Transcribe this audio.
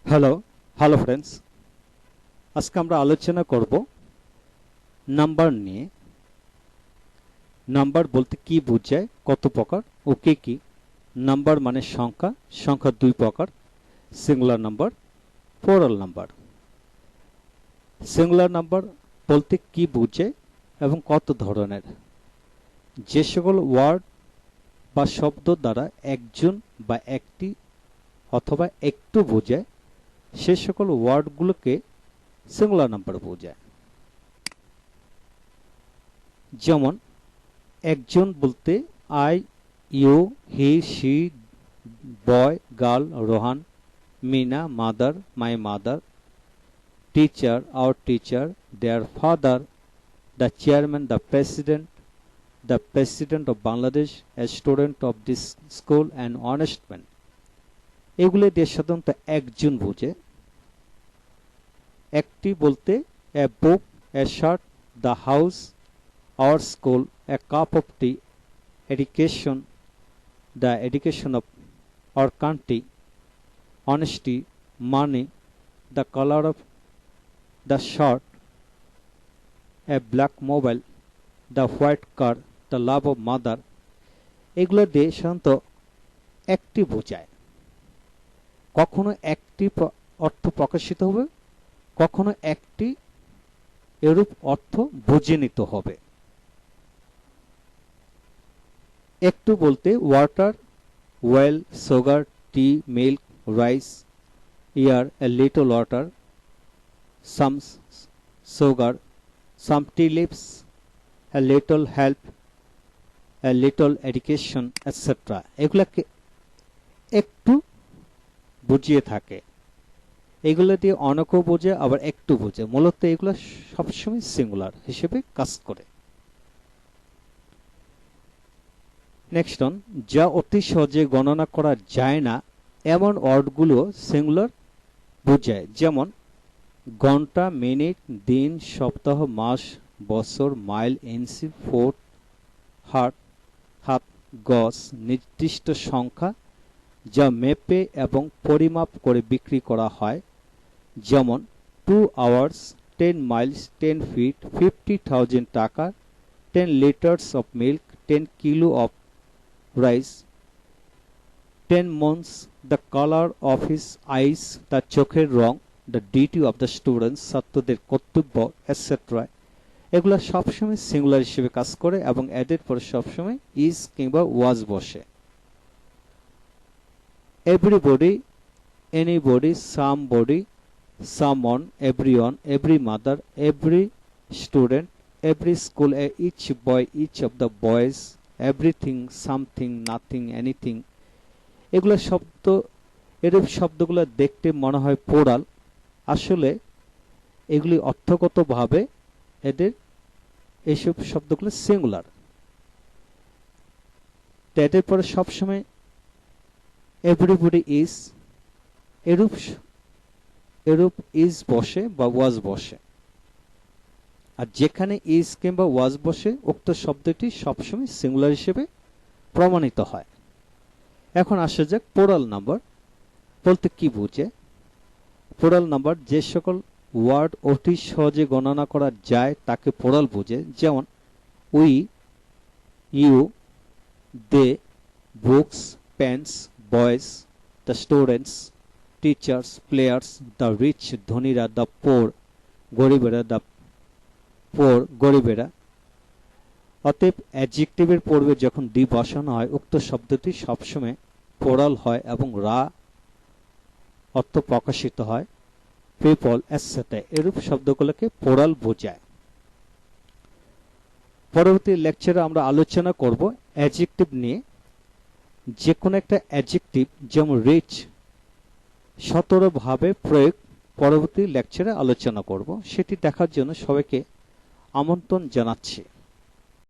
Hello friends, আজকে আমরা আলোচনা করব নাম্বার নিয়ে। নাম্বার বলতে কি বোঝায়, কত প্রকার ও কি কি। নাম্বার মানে সংখ্যা। সংখ্যা দুই প্রকার: singular number, plural number. Singular number বলতে কি বোঝায় এবং কত ধরনের। যে সকল ওয়ার্ড বা শব্দ দ্বারা একজন বা একটি অথবা একটু বোঝায়, সে সকল ওয়ার্ডগুলোকে সিঙ্গুলার নাম্বার বোঝায়। যেমন একজন বলতে I, you, he, she, boy, girl, Rohan, Mina, mother, my mother, teacher, our teacher, their father, the chairman, the president of Bangladesh, a student of this school, and honest man. এগুলো দিয়ে সাধারণত একজন বোঝে। একটি বলতে a book, a shirt, the house, our school, a cup of tea, education, the education of our country, honesty, money, the color of the shirt, a black mobile, the white car, the love of mother। এগুলো দিয়ে সাধারণত একটি বোঝায়। কখনো একটি অর্থ প্রকাশিত হবে, কখনো একটি এরূপ অর্থ বুঝে নিতে হবে। একটু বলতে water, oil, sugar, tea, milk, rice, air, a little water, some sugar, some tea leaves, a little help, a little education, etcetera. এগুলাকে একটু বুঝিয়ে থাকে। এগুলো দিয়ে অনেকও বোঝে, আবার একটু বোঝে। মূলত এগুলো সবসময় সিঙ্গুলার হিসেবে কাজ করে। নেক্সট অন, যা অতি সহজে গণনা করা যায় না এমন ওয়ার্ডগুলো সিঙ্গুলার বোঝায়। যেমন ঘন্টা, মিনিট, দিন, সপ্তাহ, মাস, বছর, মাইল, ইঞ্চি, ফুট, হাত, গজ। নির্দিষ্ট সংখ্যা যা মেপে এবং পরিমাপ করে বিক্রি করা হয়। যেমন 2 আওয়ার্স, 10 মাইলস, 10 ফিট, 50,000 টাকা, 10 litres of milk, 10 kilo of rice, 10 months, the color of his eyes, the চোখের রং, the duty of the students, ছাত্রদের কর্তব্য, etc. এগুলো সবসময় সিঙ্গুলার হিসেবে কাজ করে এবং এদের পরে সবসময় ইজ কিংবা ওয়াজ বসে। everybody, anybody, somebody, someone, everyone, every mother, every student, every school, each boy, each of the boys, everything, something, nothing, anything. এগুলো শব্দ, এরূপ শব্দগুলো দেখতে মনে হয় প্লুরাল, আসলে এগুলি অর্থগতভাবে এদের এইসব শব্দগুলো সিঙ্গুলার। এদের পরে সবসময় এভরিবডি ইজ, এরূপ ইজ বসে বা ওয়াজ বসে। আর যেখানে ইজ কিংবা ওয়াজ বসে, উক্ত শব্দটি সবসময় সিঙ্গুলার হিসেবে প্রমাণিত হয়। এখন আসা যাক প্লুরাল নাম্বার বলতে কি বোঝে। প্লুরাল নাম্বার যে সকল ওয়ার্ড অতি সহজে গণনা করা যায় তাকে প্লুরাল বোঝে। যেমন we, you, they, books, pens, boys, the students, teachers, players, the rich, ধনীরা, দ্য পোর, গরিবেরা, দ্য পোর, গরিবেরা। অতএব অ্যাডজেক্টিভের পূর্বে যখন দি বসানো হয়, উক্ত শব্দটি সবসময় প্লুরাল হয় এবং রা অর্থ প্রকাশিত হয়। পিপল, এটসেট্রা, এরূপ শব্দগুলোকে প্লুরাল বোঝায়। পরবর্তী লেকচারে আমরা আলোচনা করব অ্যাডজেক্টিভ নিয়ে। যে কোনো একটা অ্যাডজেক্টিভ যেমন রিচ 17 ভাবে প্রয়োগ পরবর্তী লেকচারে আলোচনা করব। সেটি দেখার জন্য সবাইকে আমন্ত্রণ জানাচ্ছি।